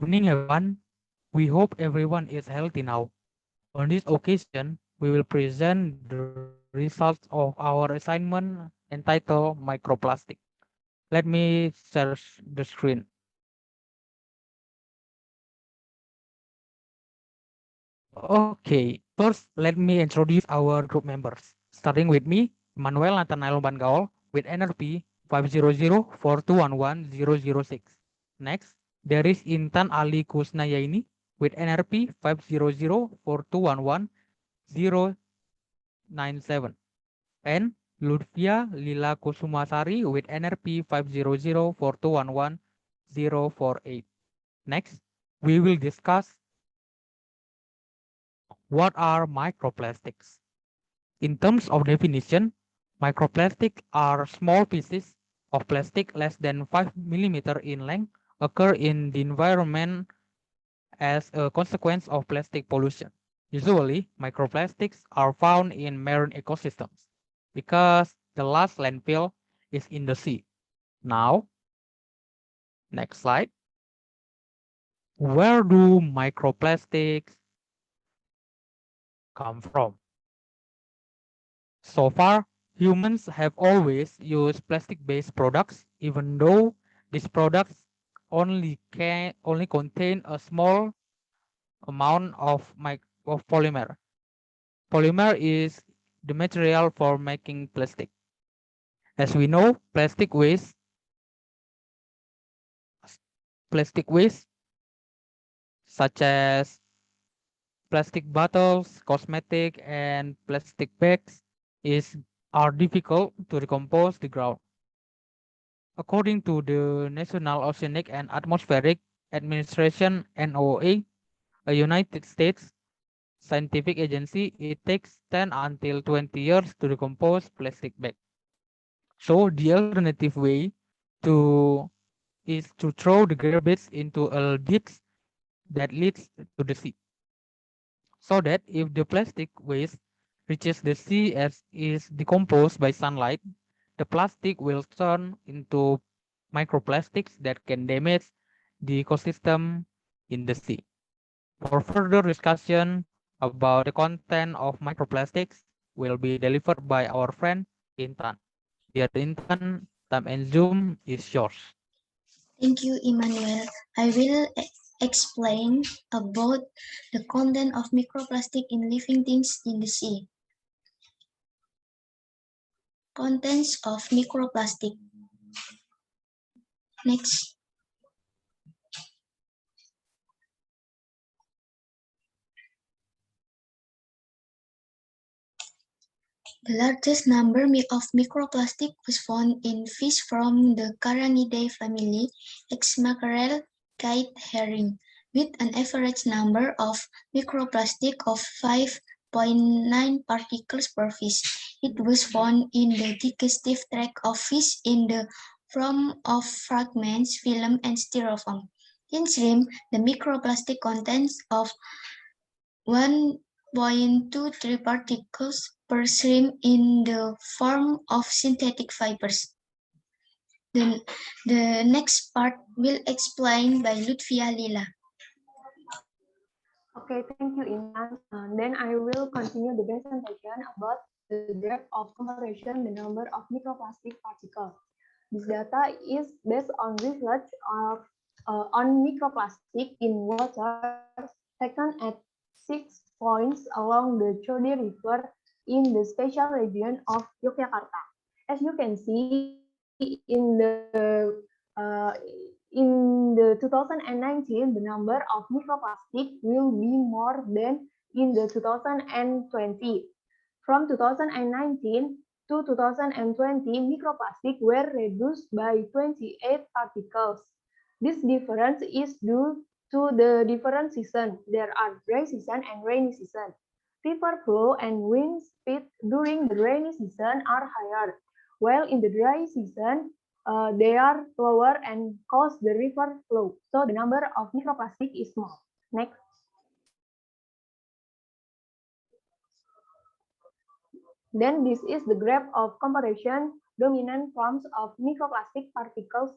Good evening, everyone. We hope everyone is healthy now. On this occasion, we will present the results of our assignment entitled Microplastic. Let me share the screen. Okay, first let me introduce our group members. Starting with me, Manuel Nathanael Bangaol with NRP 50042110006. Next, there is Intan Ali Kusnayaini with NRP 50042110097 and Lutfia Lila Kusumasari with NRP 50042110048. Next, we will discuss what are microplastics. In terms of definition, microplastics are small pieces of plastic less than 5 millimeter in length occur in the environment as a consequence of plastic pollution. Usually, microplastics are found in marine ecosystems because the last landfill is in the sea. Now, next slide. Where do microplastics come from? So far, humans have always used plastic-based products, even though these products only contain a small amount of polymer. Polymer is the material for making plastic. As we know, plastic waste such as plastic bottles, cosmetic, and plastic bags is are difficult to decompose the ground. According to the National Oceanic and Atmospheric Administration (NOAA), a United States scientific agency, it takes 10 until 20 years to decompose plastic bag. So the alternative way to is to throw the garbage into a ditch that leads to the sea. So that if the plastic waste reaches the sea as is decomposed by sunlight, the plastic will turn into microplastics that can damage the ecosystem in the sea. For further discussion about the content of microplastics will be delivered by our friend Intan. Dear Intan, time and Zoom is yours. Thank you, Emmanuel. I will explain about the content of microplastic in living things in the sea. Contents of microplastic. Next. The largest number of microplastic was found in fish from the Caranidae family, ex-mackerel, kite herring, with an average number of microplastic of 5.9 particles per fish. It was found in the digestive tract of fish in the form of fragments, film, and styrofoam. In shrimp, the microplastic contents of 1.23 particles per shrimp in the form of synthetic fibers. The next part will explain by Lutfia Lila. Okay, thank you, Intan. Then I will continue the presentation about the graph of comparison the number of microplastic particles. This data is based on research of on microplastic in water taken at 6 points along the Chode River in the special region of Yogyakarta. As you can see in the 2019, the number of microplastic will be more than in the 2020. From 2019 to 2020, microplastic were reduced by 28 particles. This difference is due to the different seasons. There are dry season and rainy season. River flow and wind speed during the rainy season are higher, while in the dry season, they are lower and cause the river flow. So the number of microplastic is small. Next. Then this is the graph of comparison dominant forms of microplastic particles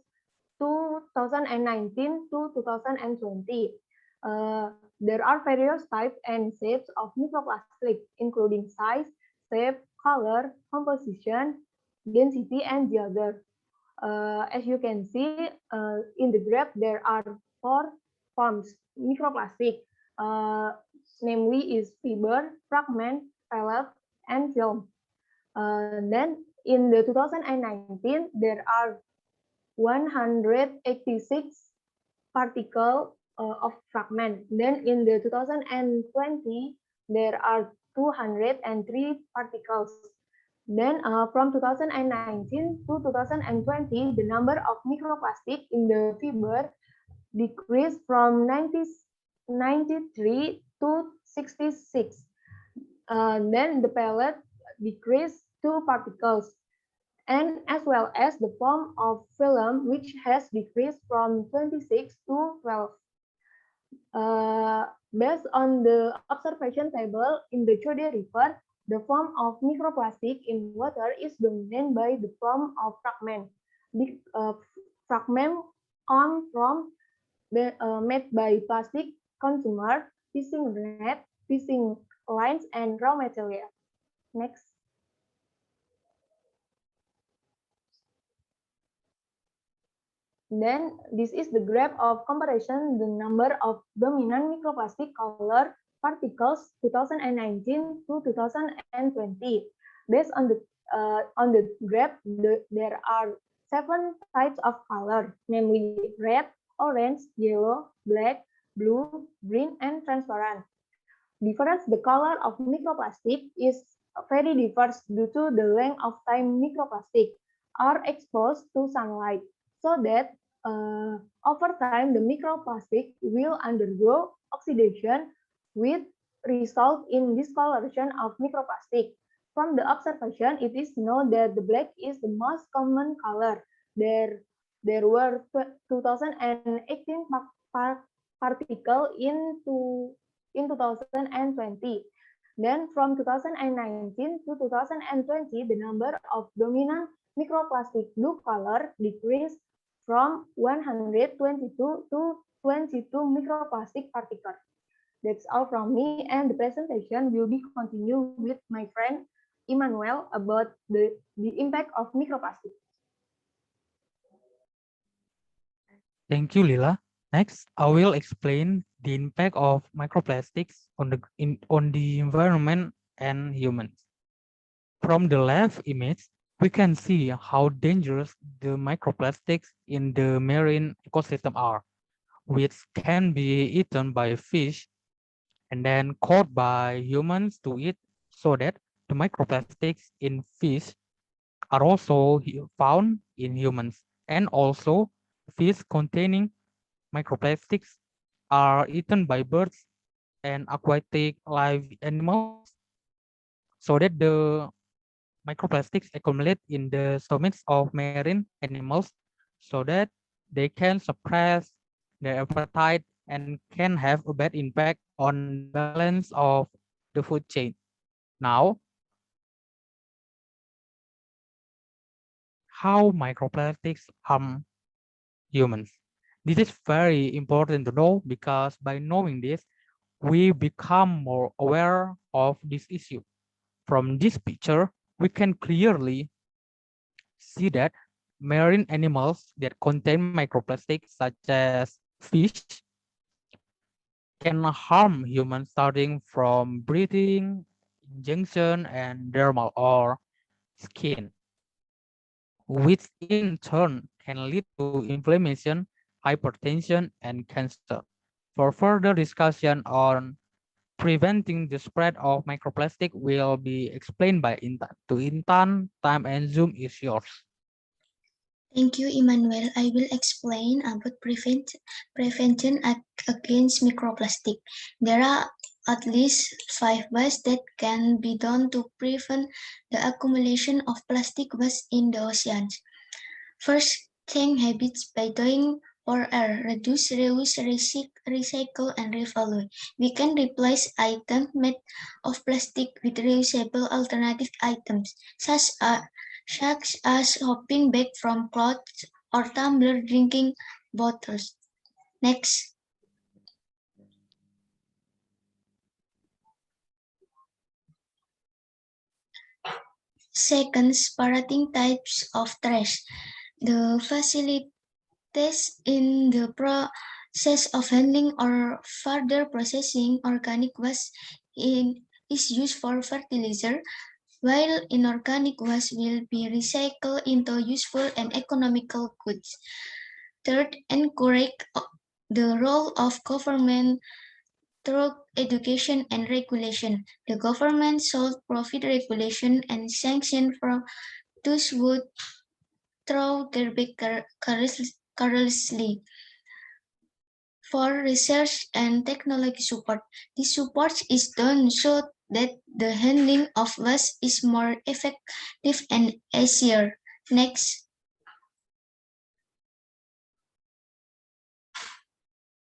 2019 to 2020. There are various types and shapes of microplastic, including size, shape, color, composition, density, and the other. As you can see in the graph, there are four forms microplastic, uh, namely is fiber, fragment, pellet, and film. Then in the 2019, there are 186 particle of fragment. Then in the 2020, there are 203 particles. Then from 2019 to 2020, the number of microplastic in the fiber decreased from 93 to 66. Then the pellet decreased to particles, and as well as the form of film, which has decreased from 26 to 12. Based on the observation table in the Chode River, the form of microplastic in water is dominated by the form of fragment. The fragment come from made by plastic consumer, fishing net, fishing lines, and raw material. Next. Then this is the graph of comparison the number of dominant microplastic color particles 2019 to 2020. Based on the graph, there are 7 types of color, namely red, orange, yellow, black, blue, green, and transparent. Difference the color of microplastic is very diverse due to the length of time microplastic are exposed to sunlight, so that over time the microplastic will undergo oxidation, with result in discoloration of microplastic. From the observation, it is known that the black is the most common color. There were 2018 particle in 2020. Then from 2019 to 2020, the number of dominant microplastic blue color decreased from 122 to 22 microplastic particles. That's all from me, and the presentation will be continued with my friend Emmanuel about the impact of microplastic. Thank you, Lila. Next, I will explain the impact of microplastics on the environment and humans. From the left image, we can see how dangerous the microplastics in the marine ecosystem are, which can be eaten by fish and then caught by humans to eat, so that the microplastics in fish are also found in humans, and also fish containing microplastics are eaten by birds and aquatic live animals, so that the microplastics accumulate in the stomachs of marine animals, so that they can suppress their appetite and can have a bad impact on the balance of the food chain. Now, how microplastics harm humans? This is very important to know, because by knowing this, we become more aware of this issue. From this picture, we can clearly see that marine animals that contain microplastics, such as fish, can harm humans, starting from breathing, ingestion, and dermal or skin, which in turn can lead to inflammation, hypertension, and cancer. For further discussion on preventing the spread of microplastic will be explained by Intan. To Intan, time and Zoom is yours. Thank you, Emmanuel. I will explain about prevention against microplastic. There are at least 5 ways that can be done to prevent the accumulation of plastic waste in the oceans. First, change habits by doing 4R: reduce, reuse, recycle, and revalue. We can replace items made of plastic with reusable alternative items, such as shopping bag from cloth or tumbler drinking bottles. Next. Second, separating types of trash. The facilities in the process of handling or further processing organic waste is used for fertilizer, while inorganic waste will be recycled into useful and economical goods. Third, encourage the role of government through education and regulation. The government should provide regulation and sanction for those who throw garbage carelessly. For research and technology support. This support is done so that the handling of waste is more effective and easier. Next.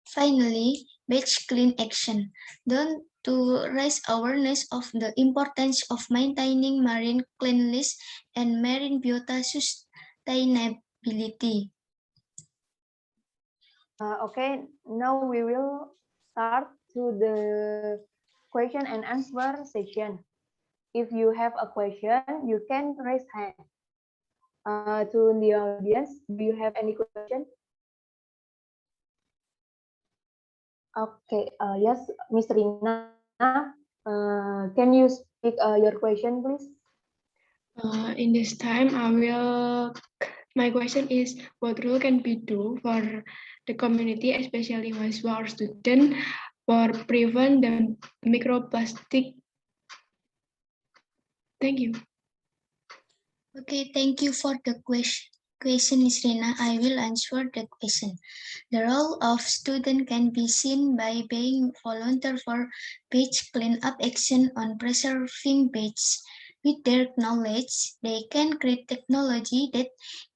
Finally, batch clean action, done to raise awareness of the importance of maintaining marine cleanliness and marine biota sustainability. Okay, now we will start to the question and answer session. If you have a question, you can raise hand. To the audience, do you have any question? Okay, yes, Miss Rina, can you speak your question, please? In this time, my question is, what role can be do for the community, especially while our student, for prevent the microplastic? Thank you. Okay, thank you for the question, Nisrina. I will answer the question. The role of student can be seen by being volunteer for beach cleanup action on preserving beach. With their knowledge, they can create technology that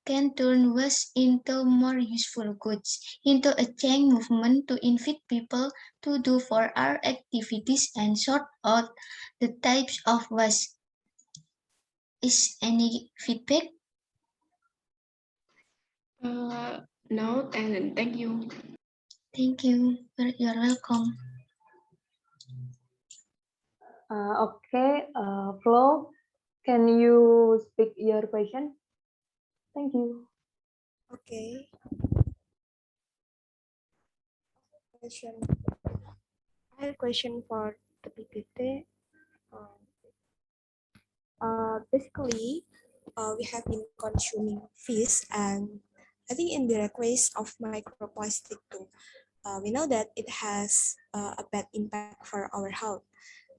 can turn waste into more useful goods, into a chain movement to invite people to do for our activities and sort out the types of waste. Is any feedback? No, and thank you. Thank you. You're welcome. Okay, Flo, can you speak your question? Thank you. Okay. Question. I have a question for the PPT. Basically, we have been consuming fish, and I think indirect waste of microplastic too. We know that it has a bad impact for our health.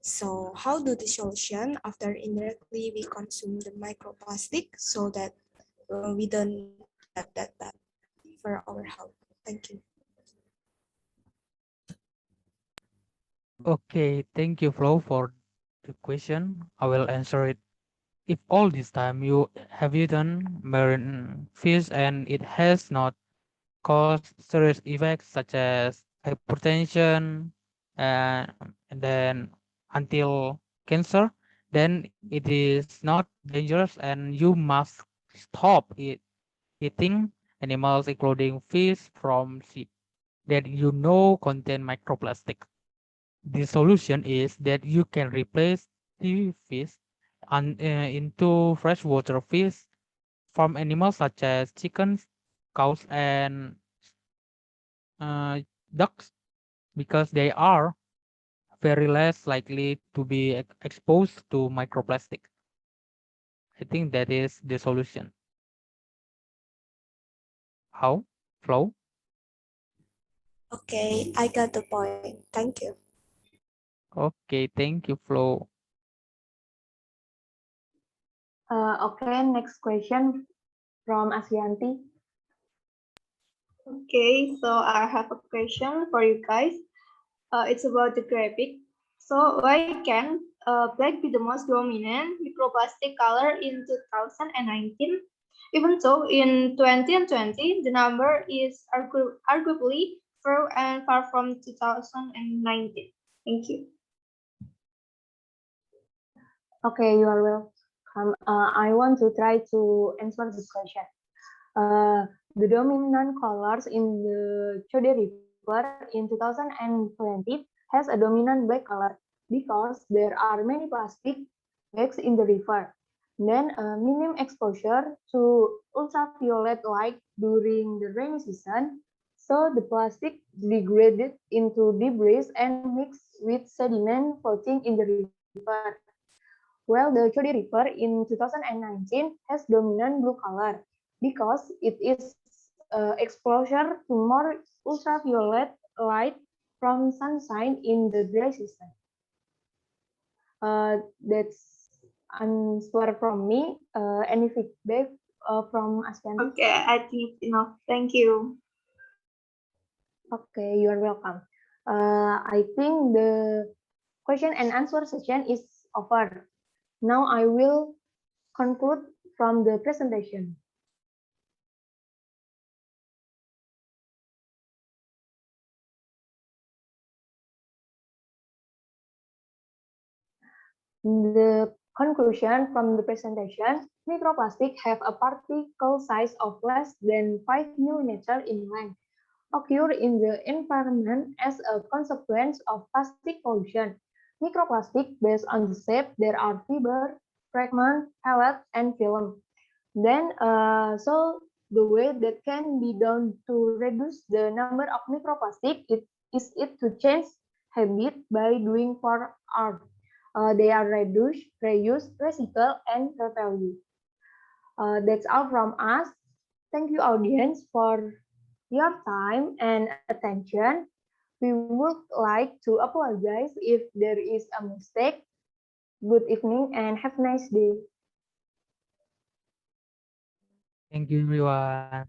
So, how do the solution after indirectly we consume the microplastic so that we don't get that bad for our health? Thank you. Okay, thank you, Flo, for the question. I will answer it. If all this time you have eaten marine fish and it has not caused serious effects such as hypertension and then until cancer, then it is not dangerous and you must stop eating animals, including fish from sea that you know contain microplastic. The solution is that you can replace the fish into freshwater fish from animals such as chickens, cows, and uh, ducks because they are very less likely to be exposed to microplastic. I think that is the solution. How? Flow? Okay, I got the point. Thank you. Okay, thank you, Flow. Okay, next question from Asyanti. Okay, so I have a question for you guys. It's about the graphic. So why can black be the most dominant microplastic color in 2019? Even so, in 2020, the number is arguably far from 2019. Thank you. Okay, you are welcome. I want to try to answer this question. The dominant colors in the Chode River in 2020 has a dominant black color because there are many plastic bags in the river. Then minimum exposure to ultraviolet light during the rainy season, so the plastic degraded into debris and mixed with sediment floating in the river. Well, the Chode River in 2019 has dominant blue color because it is exposure to more ultraviolet light from sunshine in the dry season. That's answer from me. Any feedback from Astianti? Okay, I think it's enough. Thank you. Okay, you are welcome. I think the question and answer session is over. Now I will conclude from the presentation. The conclusion from the presentation, microplastic have a particle size of less than 5 millimeters in length, occur in the environment as a consequence of plastic pollution. Microplastic, based on the shape, there are fiber, fragment, pellet, and film. Then, so the way that can be done to reduce the number of microplastic is it to change habit by doing for art. They are reduce, reuse, recycle, and revalue. That's all from us. Thank you, audience, for your time and attention. We would like to apologize if there is a mistake. Good evening and have a nice day. Thank you, everyone.